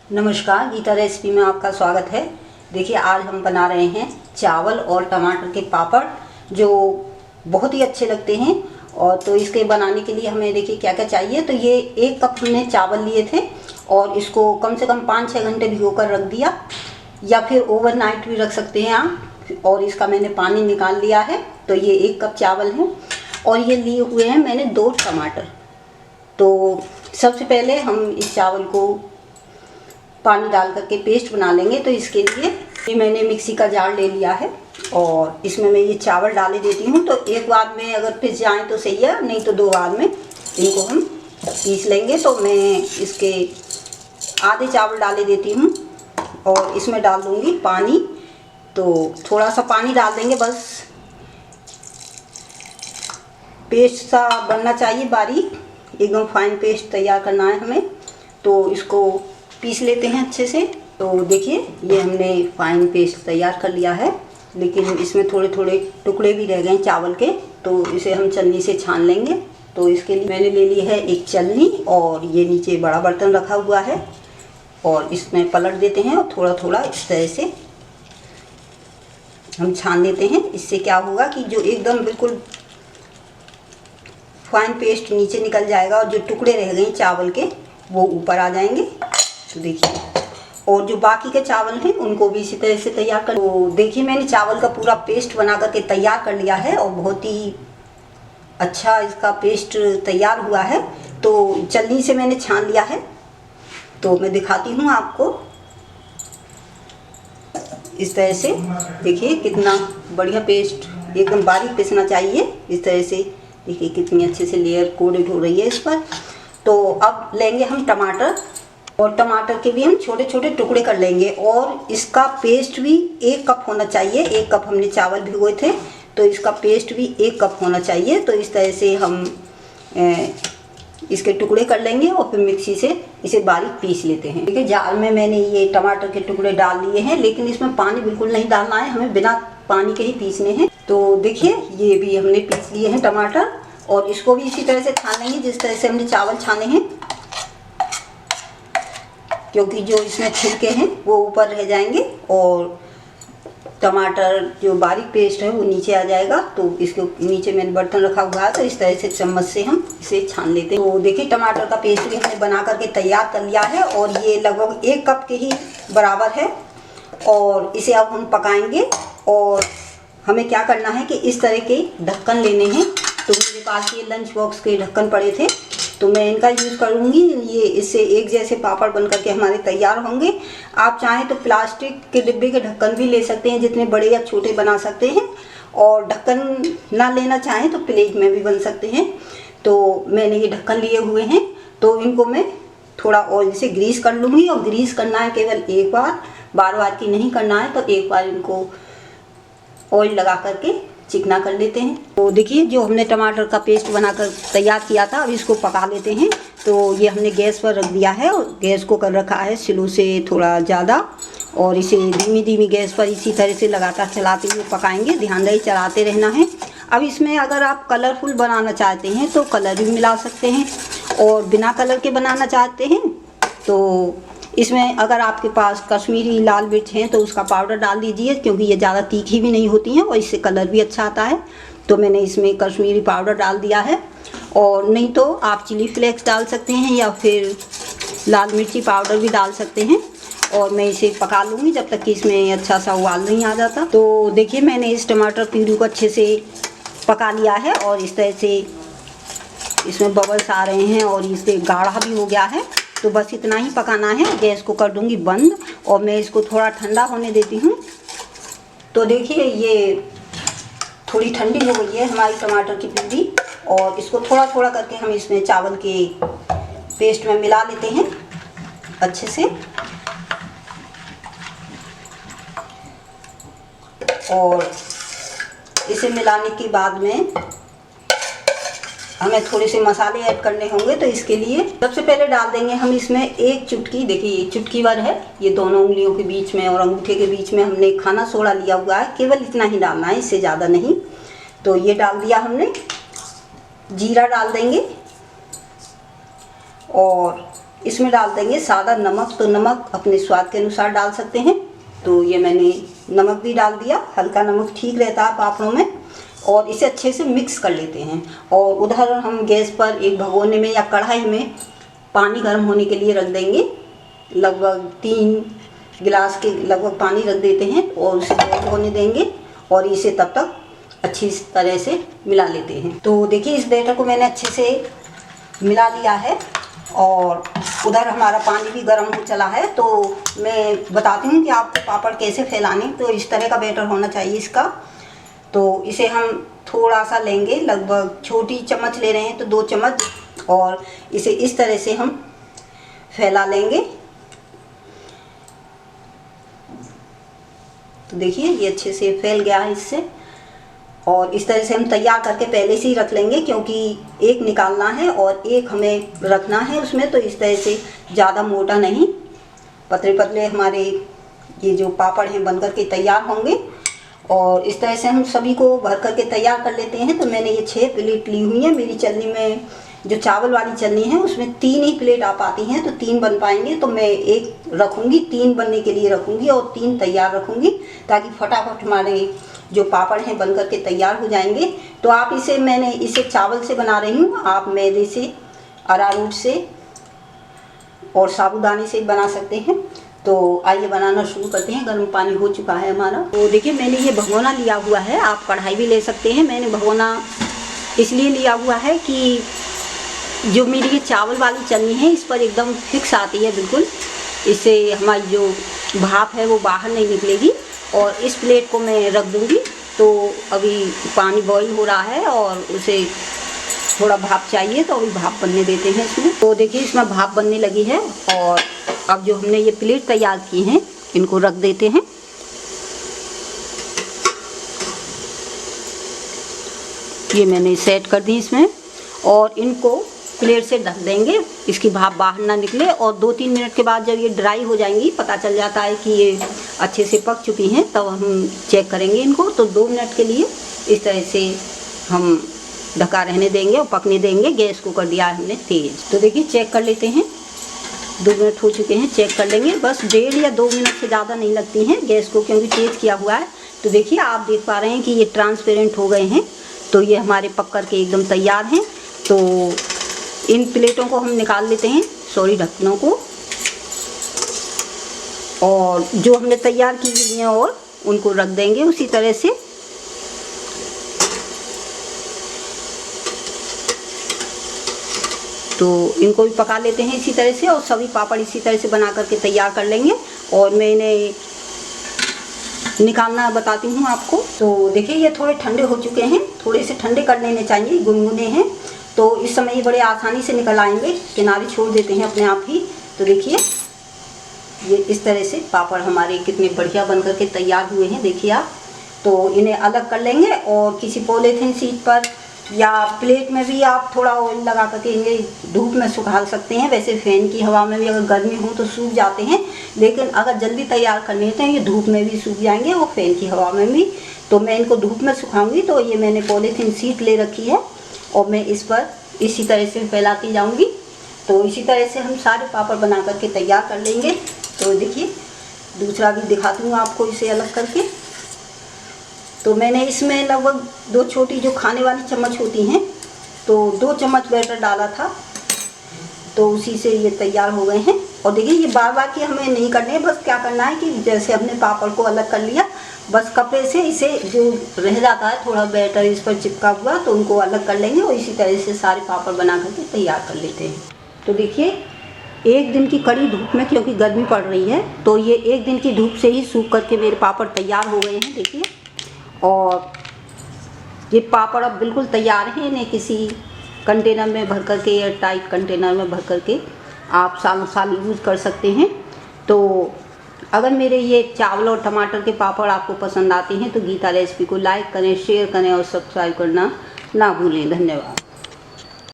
नमस्कार, गीता रेसिपी में आपका स्वागत है। देखिए, आज हम बना रहे हैं चावल और टमाटर के पापड़ जो बहुत ही अच्छे लगते हैं। और तो इसके बनाने के लिए हमें देखिए क्या क्या चाहिए। तो ये 1 कप हमने चावल लिए थे और इसको कम से कम 5-6 घंटे भिगोकर रख दिया, या फिर ओवरनाइट भी रख सकते हैं आप। और इसका मैंने पानी निकाल लिया है। तो ये 1 कप चावल है और ये लिए हुए हैं मैंने 2 टमाटर। तो सबसे पहले हम इस चावल को पानी डाल करके पेस्ट बना लेंगे। तो इसके लिए ये मैंने मिक्सी का जार ले लिया है और इसमें मैं ये चावल डाले देती हूँ। तो एक बार में अगर पिस जाए तो सही है, नहीं तो 2 बार में इनको हम पीस लेंगे। तो मैं इसके आधे चावल डाले देती हूँ और इसमें डाल दूँगी पानी। तो थोड़ा सा पानी डाल देंगे, बस पेस्ट सा बनना चाहिए, बारीक एकदम फाइन पेस्ट तैयार करना है हमें। तो इसको पीस लेते हैं अच्छे से। तो देखिए, ये हमने फाइन पेस्ट तैयार कर लिया है, लेकिन इसमें थोड़े थोड़े टुकड़े भी रह गए चावल के। तो इसे हम छन्नी से छान लेंगे। तो इसके लिए मैंने ले ली है एक छलनी और ये नीचे बड़ा बर्तन रखा हुआ है और इसमें पलट देते हैं और थोड़ा थोड़ा इस तरह से हम छान लेते हैं। इससे क्या होगा कि जो एकदम बिल्कुल फाइन पेस्ट नीचे निकल जाएगा और जो टुकड़े रह गए चावल के वो ऊपर आ जाएंगे। तो देखिए, और जो बाकी के चावल हैं उनको भी इसी तरह से तैयार कर। तो देखिए, मैंने चावल का पूरा पेस्ट बना करके तैयार कर लिया है और बहुत ही अच्छा इसका पेस्ट तैयार हुआ है। तो छलनी से मैंने छान लिया है। तो मैं दिखाती हूँ आपको इस तरह से। देखिए कितना बढ़िया पेस्ट, एकदम बारीक पीसना चाहिए इस तरह से। देखिए कितनी अच्छे से लेयर कोटेड हो रही है इस पर। तो अब लेंगे हम टमाटर और टमाटर के भी हम छोटे छोटे टुकड़े कर लेंगे और इसका पेस्ट भी 1 कप होना चाहिए। 1 कप हमने चावल भिगोए थे, तो इसका पेस्ट भी 1 कप होना चाहिए। तो इस तरह से हम इसके टुकड़े कर लेंगे और फिर मिक्सी से इसे बारीक पीस लेते हैं। देखिए, जार में मैंने ये टमाटर के टुकड़े डाल लिए हैं, लेकिन इसमें पानी बिल्कुल नहीं डालना है, हमें बिना पानी के ही पीसने हैं। तो देखिए, ये भी हमने पीस लिए हैं टमाटर और इसको भी इसी तरह से छान लेंगे जिस तरह से हमने चावल छाने हैं, क्योंकि जो इसमें छिलके हैं वो ऊपर रह जाएंगे और टमाटर जो बारीक पेस्ट है वो नीचे आ जाएगा। तो इसके नीचे मैंने बर्तन रखा हुआ है, तो इस तरह से चम्मच से हम इसे छान लेते हैं। तो देखिए, टमाटर का पेस्ट भी हमने बना करके तैयार कर लिया है और ये लगभग 1 कप के ही बराबर है। और इसे अब हम पकाएंगे और हमें क्या करना है कि इस तरह के ढक्कन लेने हैं। तो मेरे पास ये लंच बॉक्स के ढक्कन पड़े थे, तो मैं इनका यूज़ करूँगी। ये इससे एक जैसे पापड़ बन करके हमारे तैयार होंगे। आप चाहें तो प्लास्टिक के डिब्बे के ढक्कन भी ले सकते हैं, जितने बड़े या छोटे बना सकते हैं। और ढक्कन ना लेना चाहें तो प्लेट में भी बन सकते हैं। तो मैंने ये ढक्कन लिए हुए हैं, तो इनको मैं थोड़ा ऑयल से ग्रीस कर लूँगी। और ग्रीस करना है केवल एक बार, बार बार की नहीं करना है। तो एक बार इनको ऑयल लगा करके चिकना कर लेते हैं। तो देखिए, जो हमने टमाटर का पेस्ट बनाकर तैयार किया था, अब इसको पका लेते हैं। तो ये हमने गैस पर रख दिया है और गैस को कर रखा है स्लो से थोड़ा ज़्यादा, और इसे धीमी धीमी गैस पर इसी तरह से लगातार चलाते हुए पकाएंगे। ध्यान रहे चलाते रहना है। अब इसमें अगर आप कलरफुल बनाना चाहते हैं तो कलर भी मिला सकते हैं, और बिना कलर के बनाना चाहते हैं तो इसमें अगर आपके पास कश्मीरी लाल मिर्च हैं तो उसका पाउडर डाल दीजिए, क्योंकि ये ज़्यादा तीखी भी नहीं होती हैं और इससे कलर भी अच्छा आता है। तो मैंने इसमें कश्मीरी पाउडर डाल दिया है। और नहीं तो आप चिली फ्लेक्स डाल सकते हैं या फिर लाल मिर्ची पाउडर भी डाल सकते हैं। और मैं इसे पका लूँगी जब तक कि इसमें अच्छा सा उबाल नहीं आ जाता। तो देखिए, मैंने इस टमाटर प्यूरी को अच्छे से पका लिया है और इस तरह से इसमें बबल्स आ रहे हैं और इसे गाढ़ा भी हो गया है। तो बस इतना ही पकाना है। गैस को कर दूंगी बंद और मैं इसको थोड़ा ठंडा होने देती हूँ। तो देखिए, ये थोड़ी ठंडी हो गई है हमारी टमाटर की प्यूरी, और इसको थोड़ा थोड़ा करके हम इसमें चावल के पेस्ट में मिला लेते हैं अच्छे से। और इसे मिलाने के बाद में हमें थोड़े से मसाले ऐड करने होंगे। तो इसके लिए सबसे पहले डाल देंगे हम इसमें 1 चुटकी, देखिए चुटकी भर है, ये दोनों उंगलियों के बीच में और अंगूठे के बीच में हमने खाना सोडा लिया हुआ है। केवल इतना ही डालना है, इससे ज़्यादा नहीं। तो ये डाल दिया हमने। जीरा डाल देंगे और इसमें डाल देंगे सादा नमक। तो नमक अपने स्वाद के अनुसार डाल सकते हैं। तो ये मैंने नमक भी डाल दिया, हल्का नमक ठीक रहता है पापड़ों में। और इसे अच्छे से मिक्स कर लेते हैं। और उधर हम गैस पर एक भगोने में या कढ़ाई में पानी गर्म होने के लिए रख देंगे। लगभग 3 गिलास के लगभग पानी रख देते हैं और उसे बॉईल होने देंगे और इसे तब तक अच्छी तरह से मिला लेते हैं। तो देखिए इस बैटर को मैंने अच्छे से मिला लिया है और उधर हमारा पानी भी गर्म हो चला है। तो मैं बताती हूँ कि आपको पापड़ कैसे फैलाने। तो इस तरह का बैटर होना चाहिए इसका। तो इसे हम थोड़ा सा लेंगे, लगभग छोटी चम्मच ले रहे हैं तो 2 चम्मच, और इसे इस तरह से हम फैला लेंगे। तो देखिए ये अच्छे से फैल गया है इससे। और इस तरह से हम तैयार करके पहले से ही रख लेंगे, क्योंकि एक निकालना है और एक हमें रखना है उसमें। तो इस तरह से ज़्यादा मोटा नहीं, पतले पतले हमारे ये जो पापड़ हैं बनकर के तैयार होंगे। और इस तरह से हम सभी को भर करके तैयार कर लेते हैं। तो मैंने ये 6 प्लेट ली हुई है। मेरी चलनी में जो चावल वाली चलनी है उसमें 3 ही प्लेट आ पाती हैं, तो 3 बन पाएंगे। तो मैं 1 रखूँगी, 3 बनने के लिए रखूँगी और 3 तैयार रखूँगी, ताकि फटाफट हमारे जो पापड़ हैं बन करके तैयार हो जाएंगे। तो आप मैंने इसे चावल से बना रही हूँ, आप मैदे से, अरारोट से और साबूदाने से बना सकते हैं। तो आइए बनाना शुरू करते हैं। गर्म पानी हो चुका है हमारा। तो देखिए मैंने ये भगोना लिया हुआ है, आप कढ़ाई भी ले सकते हैं। मैंने भगोना इसलिए लिया हुआ है कि जो मेरी ये चावल वाली चलनी है इस पर एकदम फिक्स आती है बिल्कुल। इससे हमारी जो भाप है वो बाहर नहीं निकलेगी। और इस प्लेट को मैं रख दूँगी। तो अभी पानी बॉईल हो रहा है और उसे थोड़ा भाप चाहिए, तो अभी भाप बनने देते हैं इसमें। तो देखिए इसमें भाप बनने लगी है और अब जो हमने ये प्लेट तैयार की हैं इनको रख देते हैं। ये मैंने सेट कर दी इसमें और इनको प्लेट से ढक देंगे, इसकी भाप बाहर ना निकले। और 2-3 मिनट के बाद जब ये ड्राई हो जाएंगी, पता चल जाता है कि ये अच्छे से पक चुकी हैं, तब हम चेक करेंगे इनको। तो 2 मिनट के लिए इस तरह से हम ढका रहने देंगे और पकने देंगे। गैस को कर दिया है हमने तेज़। तो देखिए चेक कर लेते हैं, 2 मिनट हो चुके हैं, चेक कर लेंगे। बस 1.5 या 2 मिनट से ज़्यादा नहीं लगती हैं गैस को, क्योंकि तेज़ किया हुआ है। तो देखिए आप देख पा रहे हैं कि ये ट्रांसपेरेंट हो गए हैं। तो ये हमारे पक कर के एकदम तैयार हैं। तो इन प्लेटों को हम निकाल लेते हैं, सॉरी ढक्कनों को, और जो हमने तैयार की हुई हैं और उनको रख देंगे उसी तरह से। तो इनको भी पका लेते हैं इसी तरह से और सभी पापड़ इसी तरह से बना करके तैयार कर लेंगे। और मैं इन्हें निकालना बताती हूँ आपको। तो देखिए ये थोड़े ठंडे हो चुके हैं, थोड़े से ठंडे कर लेने चाहिए, गुनगुने हैं। तो इस समय ये बड़े आसानी से निकल आएंगे, किनारे छोड़ देते हैं अपने आप ही। तो देखिए ये इस तरह से पापड़ हमारे कितने बढ़िया बन करके तैयार हुए हैं, देखिए आप। तो इन्हें अलग कर लेंगे और किसी पॉलीथीन शीट पर या प्लेट में भी आप थोड़ा ऑयल लगा करके इन्हें धूप में सुखा सकते हैं। वैसे फैन की हवा में भी अगर गर्मी हो तो सूख जाते हैं, लेकिन अगर जल्दी तैयार करने हैं तो ये धूप में भी सूख जाएंगे और फैन की हवा में भी। तो मैं इनको धूप में सुखाऊंगी। तो ये मैंने पॉलीथीन शीट ले रखी है और मैं इस पर इसी तरह से फैलाती जाऊँगी। तो इसी तरह से हम सारे पापड़ बना करके तैयार कर लेंगे। तो देखिए दूसरा भी दिखाती हूँ आपको इसे अलग करके। तो मैंने इसमें लगभग 2 छोटी जो खाने वाली चम्मच होती हैं, तो 2 चम्मच बैटर डाला था, तो उसी से ये तैयार हो गए हैं। और देखिए ये बार बार की हमें नहीं करने हैं, बस क्या करना है कि जैसे हमने पापड़ को अलग कर लिया, बस कपड़े से इसे जो रह जाता है थोड़ा बैटर इस पर चिपका हुआ, तो उनको अलग कर लेंगे और इसी तरह से सारे पापड़ बना करके तैयार कर लेते हैं। तो देखिए 1 दिन की कड़ी धूप में, क्योंकि गर्मी पड़ रही है, तो ये 1 दिन की धूप से ही सूख करके मेरे पापड़ तैयार हो गए हैं, देखिए। और ये पापड़ अब बिल्कुल तैयार हैं। इन्हें किसी कंटेनर में भर करके या टाइट कंटेनर में भर करके आप सालों साल यूज़ कर सकते हैं। तो अगर मेरे ये चावल और टमाटर के पापड़ आपको पसंद आते हैं तो गीता रेसिपी को लाइक करें, शेयर करें और सब्सक्राइब करना ना भूलें। धन्यवाद।